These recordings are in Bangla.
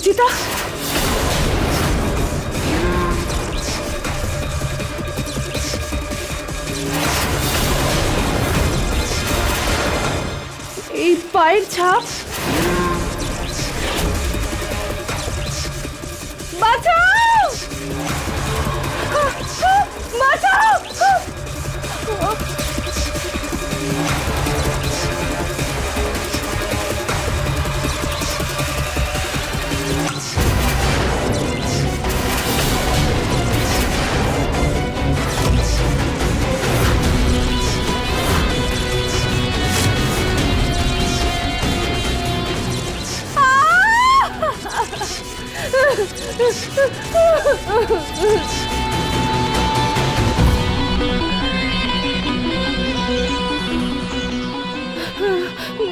রুচিতা, এই পায়ের ছাপ, বাঁচাও বাঁচাও।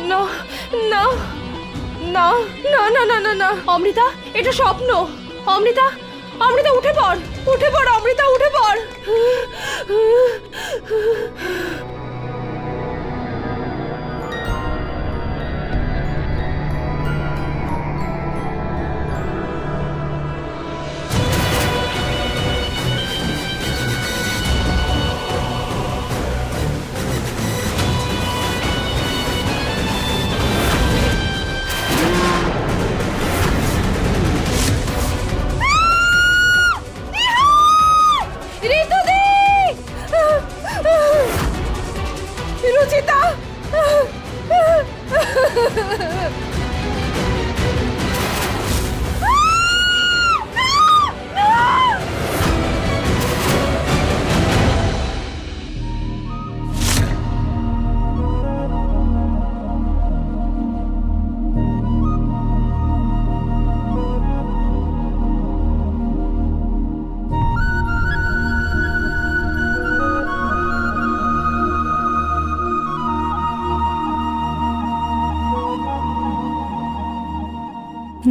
না না না না না না না না অমৃতা, এটা স্বপ্ন। অমৃতা, অমৃতা উঠে পড়, উঠে পড় অমৃতা, উঠে পড়। রুচিতা,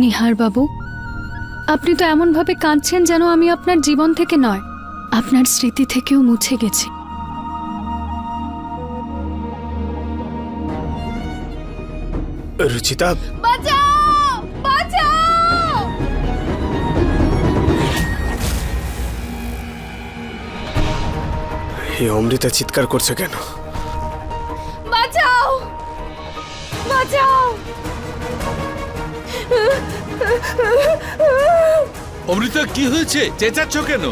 নিহার বাবু, আপনি তো এমন ভাবে কাঁদছেন যেন আমি আপনার জীবন থেকে নয়, আপনার স্মৃতি থেকেও মুছে গেছি। রুচিতা, বাঁচাও বাঁচাও। এই অমৃতা চিৎকার করছে কেন? বাঁচাও বাঁচাও। অমৃতা, কি হয়েছে? চেঁচাচ্ছ কেন?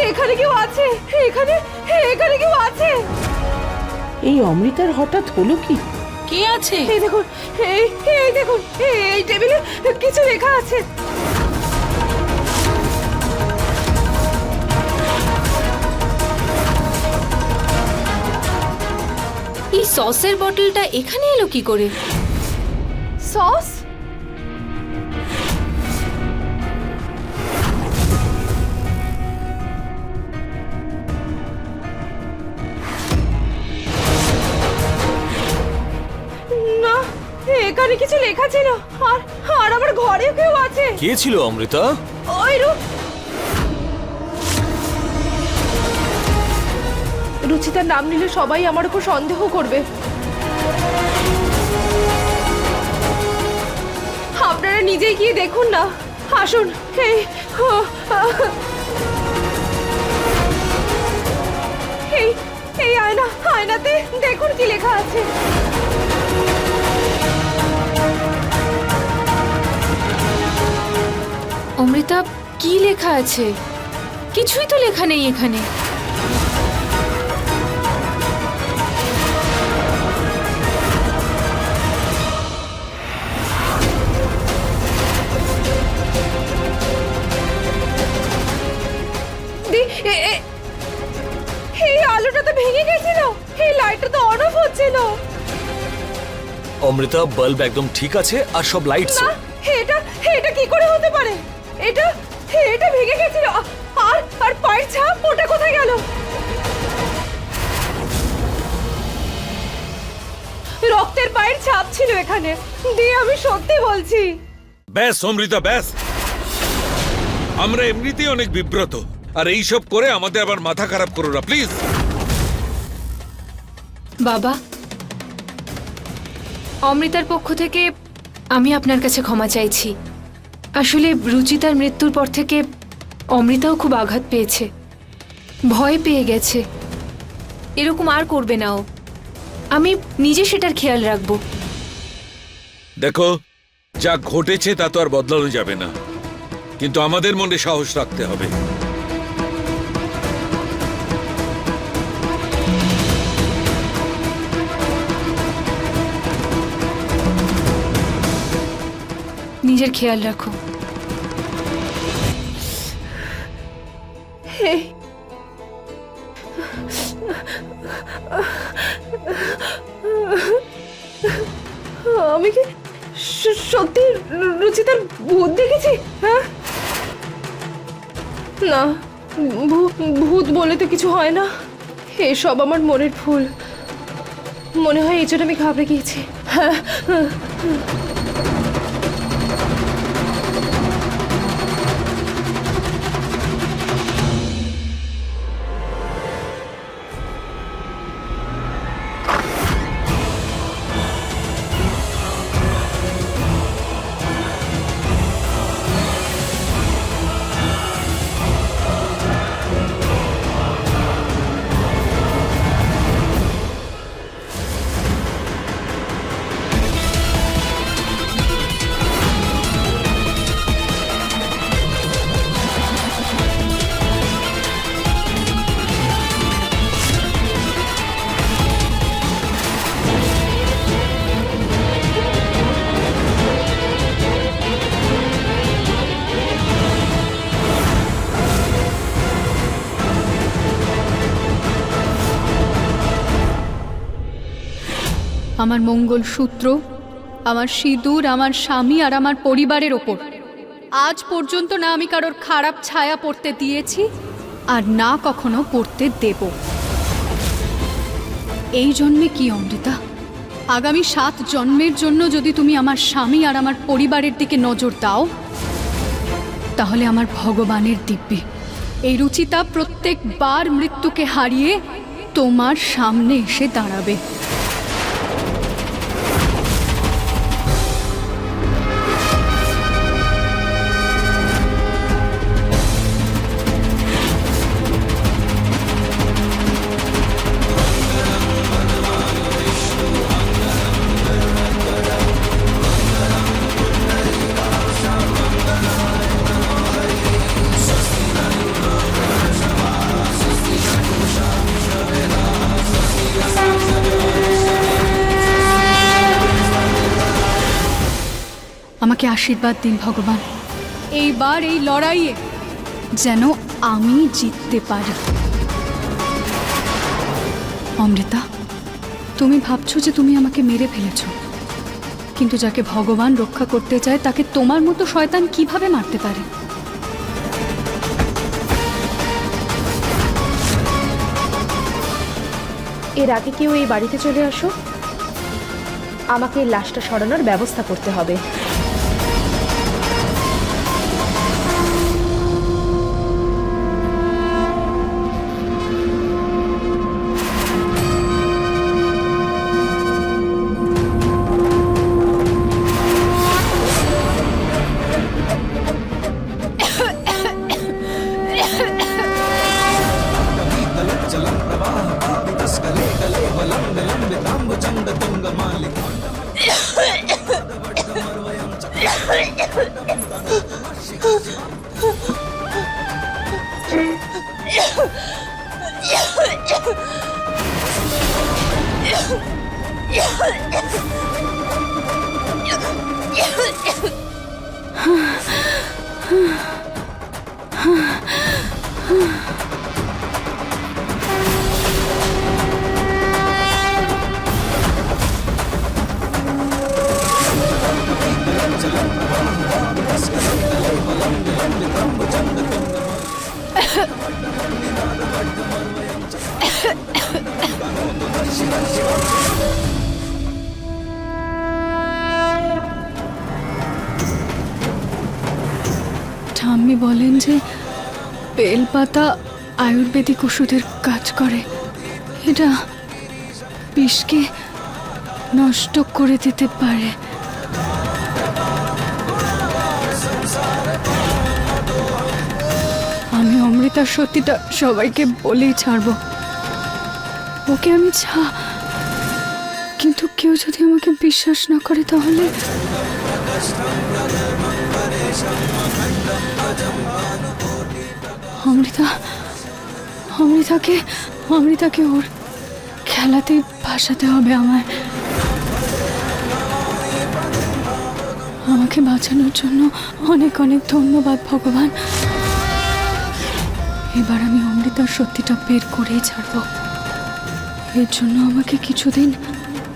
এখানে কেউ আছে? এখানে এখানে কেউ আছে? এই অমৃতার হঠাৎ হলো কি? কে আছে? এই দেখুন, এই দেখুন, এই টেবিলে কিছু লেখা আছে। এই সসের বটলটা এখানে এলো কি করে? সস? না, এখানে কিছু লেখা ছিল। আর আর আমার ঘরে কেউ আছে। কে ছিল অমৃতা? ওই রুচিতার নাম নিলে সবাই আমার উপর সন্দেহ করবে। আপনারা নিজেই গিয়ে দেখুন না, আসুন। এই আয়নাতে দেখুন কি লেখা আছে। অমৃতা, কি লেখা আছে? কিছুই তো লেখা নেই এখানে। এই আলোটা তো ভেঙে গেছিল, এই লাইটটা তো অন অফ হচ্ছিল। অমৃতা, বাল্ব একদম ঠিক আছে আর সব লাইটস। না, এটা এটা কি করে হতে পারে? এটা এটা ভেঙে গেছিল। আর আর পায়ের ছাপ, ওটা কোথায় গেল? রক্তের পায়ের ছাপ ছিল এখানে। দিয়ে আমি সত্যি বলছি। ব্যাস অমৃতা, ব্যাস। আমরা এমনিতেই অনেক বিব্রত, আর এইসব করে আমাদের আবার মাথা খারাপ করো না প্লিজ। বাবা, অমৃতার পক্ষ থেকে আমি আপনার কাছে ক্ষমা চাইছি। আসলে রুচিতার মৃত্যুর পর থেকে অমৃতাও খুব আঘাত পেয়েছে, ভয় পেয়ে গেছে। এরকম আর করবে না ও। আমি নিজে সেটার খেয়াল রাখবো। দেখো, যা ঘটেছে তা তো আর বদলানো যাবে না, কিন্তু আমাদের মনে সাহস রাখতে হবে। নিজের খেয়াল রাখো। আমি কি সত্যি রুচিতার ভূত দেখেছি? হ্যাঁ, না, ভূত বলে তো কিছু হয় না। এসব আমার মনের ভুল। মনে হয় এই জন্য আমি ঘাবড়ে গিয়েছি। হ্যাঁ, আমার মঙ্গলসূত্র, আমার সিঁদুর, আমার স্বামী আর আমার পরিবারের ওপর আজ পর্যন্ত না আমি কারোর খারাপ ছায়া পড়তে দিয়েছি আর না কখনো পড়তে দেব। এই জন্মে কি অমৃতা, আগামী 7 জন্মের জন্য যদি তুমি আমার স্বামী আর আমার পরিবারের দিকে নজর দাও, তাহলে আমার ভগবানের দিব্যি এই রুচিতা প্রত্যেকবার মৃত্যুকে হারিয়ে তোমার সামনে এসে দাঁড়াবে। আমাকে আশীর্বাদ দিন ভগবান, এইবার এই লড়াইয়ে যেন আমি জিততে পারি। অমৃতা, তুমি ভাবছো যে তুমি আমাকে মেরে ফেলেছ, কিন্তু যাকে ভগবান রক্ষা করতে চায় তাকে তোমার মতো শয়তান কিভাবে মারতে পারে? এর আগে কেউ এই বাড়িতে চলে আসো, আমাকে এই লাশটা সরানোর ব্যবস্থা করতে হবে। ঠাম্মি বলেন যে বেলপাতা আয়ুর্বেদিক ওষুধের কাজ করে। এটা বিষকে নষ্ট করে দিতে পারে। আমি অমৃতার সত্যিটা সবাইকে বলেই ছাড়বো। ওকে আমি কিন্তু কেউ যদি আমাকে বিশ্বাস না করে তাহলে অমৃতাকে ওর খেলাতে ভাসাতে হবে আমায়। আমাকে বাঁচানোর জন্য অনেক অনেক ধন্যবাদ ভগবান। এবার আমি অমৃতার সত্যিটা বের করেই ছাড়বো। এর জন্য আমাকে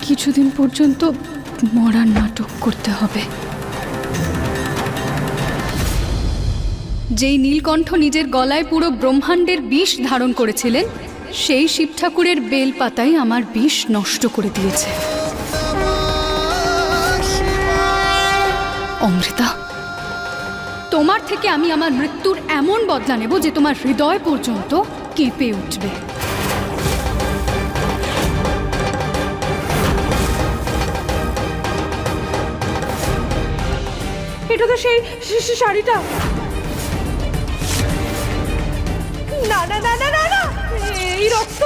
কিছুদিন পর্যন্ত মরার নাটক করতে হবে। যেই নীলকণ্ঠ নিজের গলায় পুরো ব্রহ্মাণ্ডের বিষ ধারণ করেছিলেন, সেই শিব ঠাকুরের বেল পাতাই আমার বিষ নষ্ট করে দিয়েছে। অমৃতা, তোমার থেকে আমি আমার মৃত্যুর এমন বদলা নেব যে তোমার হৃদয় পর্যন্ত কেঁপে উঠবে। এটা তো সেই শাড়িটা। না না না না না না, এই রক্ত।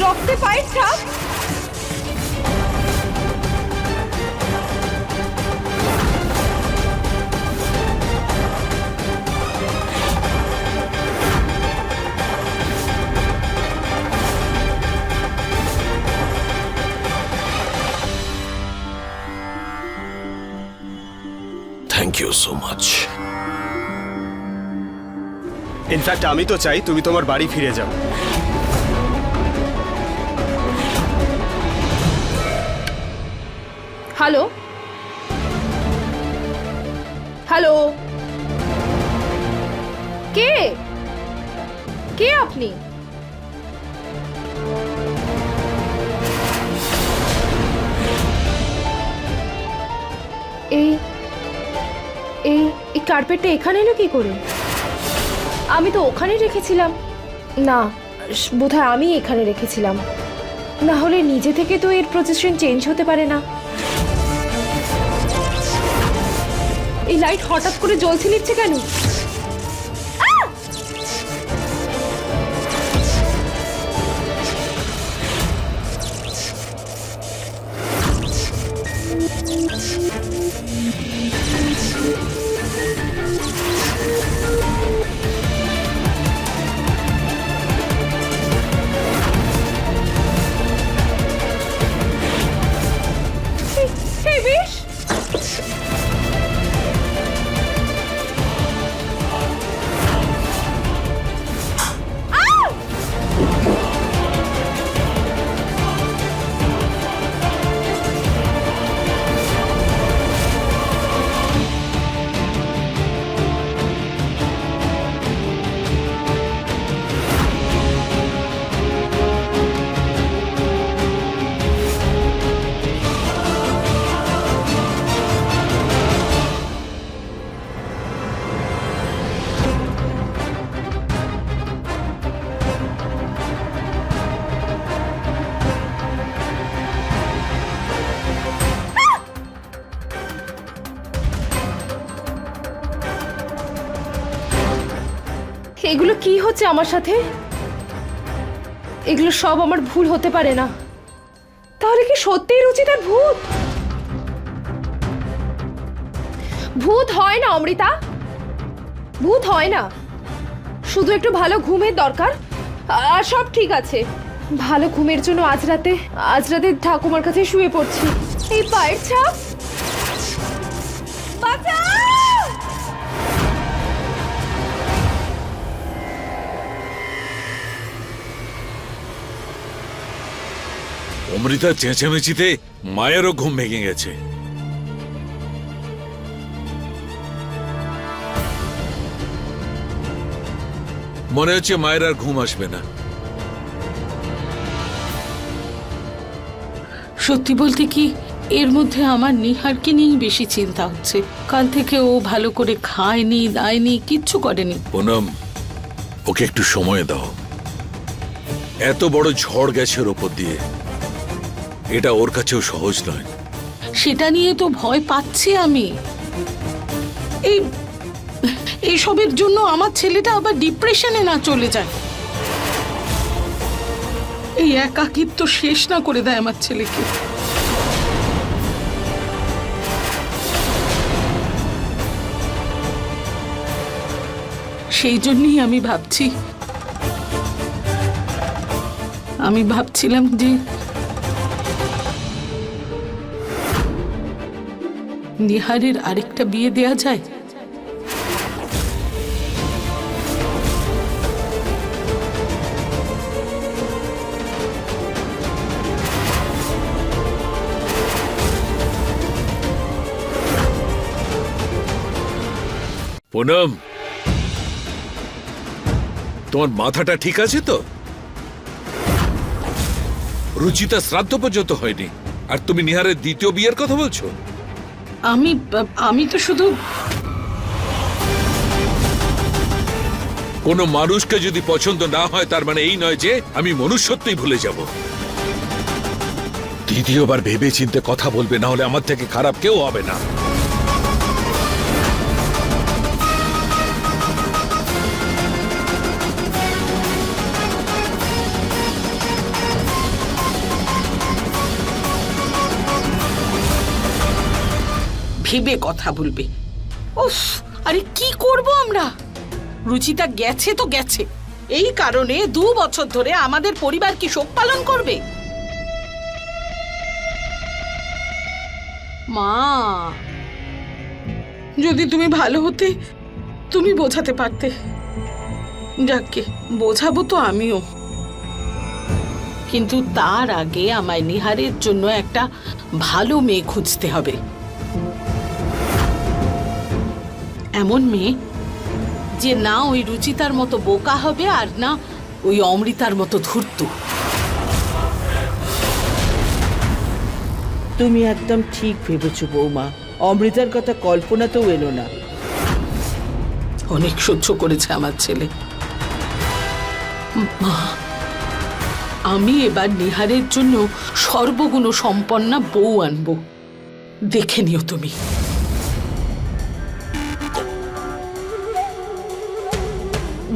রক্তে পায়ের ছাপ। Thank you so much. In fact আমি তো চাই তুমি তোমার বাড়ি ফিরে যাও। হ্যালো হ্যালো, কে কে আপনি? এই এই কার্পেটটা এখানে এলো কি করে? আমি তো ওখানে রেখেছিলাম। না, বোধহয় আমি এখানে রেখেছিলাম। না হলে নিজে থেকে তো এর পজিশন চেঞ্জ হতে পারে না। এই লাইট হঠাৎ করে জ্বলছে নিচ্ছে কেন? এই বিষ! এগুলো কি হচ্ছে আমার সাথে? এগুলো সব আমার ভুল হতে পারে না। তাহলে কি সত্যিই রুচিতার ভূত? ভূত হয় না অমৃতা, ভূত হয় না। শুধু একটু ভালো ঘুমের দরকার আর সব ঠিক আছে। ভালো ঘুমের জন্য আজ রাতে ঠাকুমার কাছে শুয়ে পড়ছি। এই পায়ের ছাপ, বাঁচাও! অমৃতার চেঁচামেচিতে মায়েরও ঘুম ভেঙে গেছে। মনে হচ্ছে মায়ের আর ঘুম আসবে না। সত্যি বলতে কি, এর মধ্যে আমার নিহারকে নিয়েই বেশি চিন্তা হচ্ছে। কাল থেকে ও ভালো করে খায়নি, দায়নি, কিচ্ছু করেনি। পুনম, ওকে একটু সময় দাও। এত বড় ঝড় গেছে ওর ওপর দিয়ে, এটা ওর কাছেও সহজ নয়। সেটা নিয়ে তো ভয় পাচ্ছি আমি। এইসবের জন্য আমার ছেলেটা আবার ডিপ্রেশনে না চলে যায়। এই একাকিত্ব শেষ না করে দেয় আমার ছেলেকে। সেই জন্যই আমি ভাবছিলাম যে নিহারের আরেকটা বিয়ে দেয়া যায়। পুনম, তোমার মাথাটা ঠিক আছে তো? রুচিতা শ্রাদ্ধ পর্যন্ত হয়নি, আর তুমি নিহারের দ্বিতীয় বিয়ের কথা বলছো? আমি তো শুধু কোনো মানুষকে যদি পছন্দ না হয় তার মানে এই নয় যে আমি মনুষ্যত্বই ভুলে যাব। দ্বিতীয়বার ভেবে চিন্তে কথা বলবে, না হলে আমার থেকে খারাপ কেউ হবে না। ভেবে কথা বলবে। উফ, আরে কি করব আমরা? রুচিতা গেছে তো গেছে, এই কারণে 2 বছর ধরে আমাদের পরিবার কি শোক পালন করবে? মা, যদি তুমি ভালো হতে, তুমি বোঝাতে পারতে। যাকে বোঝাবো তো আমিও, কিন্তু তার আগে আমায় নিহারের জন্য একটা ভালো মেয়ে খুঁজতে হবে। এমন মেয়ে যে না ওই রুচিতার মতো বোকা হবে, আর না ওই অমৃতার মতো ধূর্ত। তুমি একদম ঠিক ভেবেছো বৌমা। অমৃতার কথা কল্পনাতেও এলো না। অনেক সহ্য করেছে আমার ছেলে। মা, আমি এবার নিহারের জন্য সর্বগুণ সম্পন্না বউ আনবো, দেখে নিও তুমি।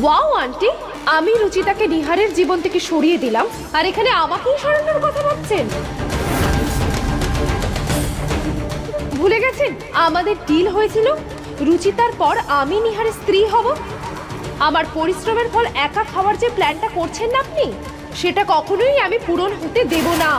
ওয়াও আন্টি, আমি রুচিতাকে নিহারের জীবন থেকে সরিয়ে দিলাম, আর এখানে আমাকেই সরানোর কথা ভাবছেন? ভুলে গেছেন আমাদের ডিল হয়েছিল রুচিতার পর আমি নিহারের স্ত্রী হব। আমার পরিশ্রমের ফল একা খাওয়ার যে প্ল্যানটা করছেন না আপনি, সেটা কখনোই আমি পূরণ হতে দেব না।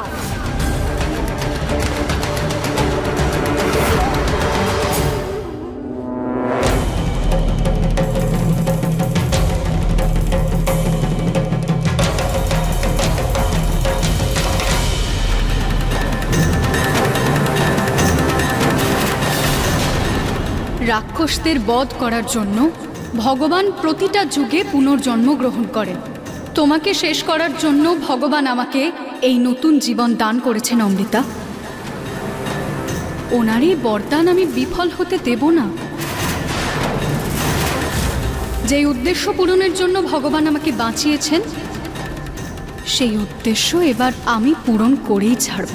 রাক্ষসদের বধ করার জন্য ভগবান প্রতিটা যুগে পুনর্জন্ম গ্রহণ করেন। তোমাকে শেষ করার জন্য ভগবান আমাকে এই নতুন জীবন দান করেছেন অমৃতা। ওনারই বরদান আমি বিফল হতে দেব না। যে উদ্দেশ্য পূরণের জন্য ভগবান আমাকে বাঁচিয়েছেন, সেই উদ্দেশ্য এবার আমি পূরণ করেই ছাড়ব।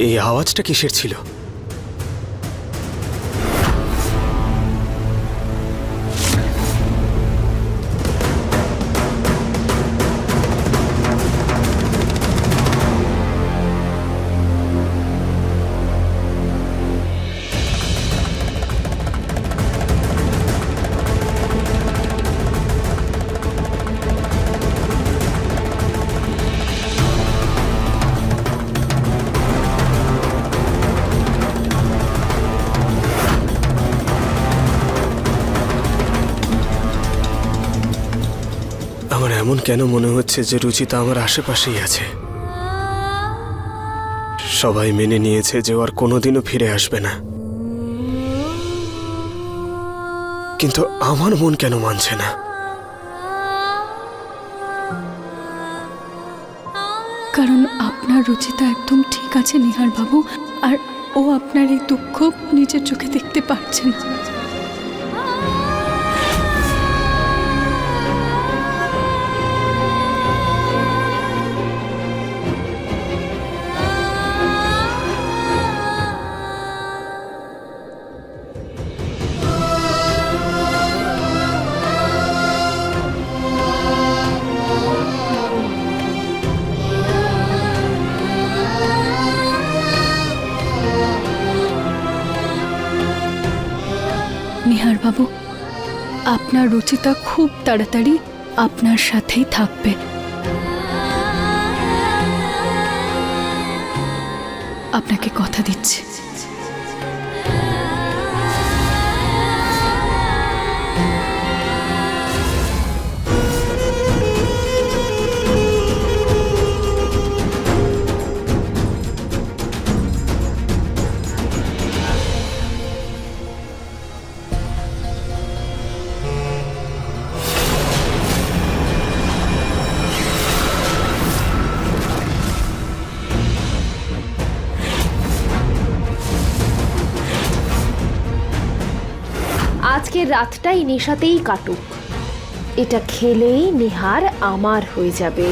এই আওয়াজটা কিসের ছিল? আমার এমন কেন মনে হচ্ছে যে রুচিতা আমার আশেপাশেই আছে? সবাই মেনে নিয়েছে যে ও আর কোনোদিনও ফিরে আসবে না, কিন্তু আমার মন কেন মানছে না? কারণ আপনার রুচিতা একদম ঠিক আছে নিহার বাবু, আর ও আপনার এই দুঃখ নিজের চোখে দেখতে পারছে না। নিহার বাবু, আপনার রুচিতা খুব তাড়াতাড়ি আপনার সাথেই থাকবে। আপনাকে কথা দিচ্ছি। আজকের রাতটাই নেশাতেই কাটুক, এটা খেলেই নিহার আমার হয়ে যাবে।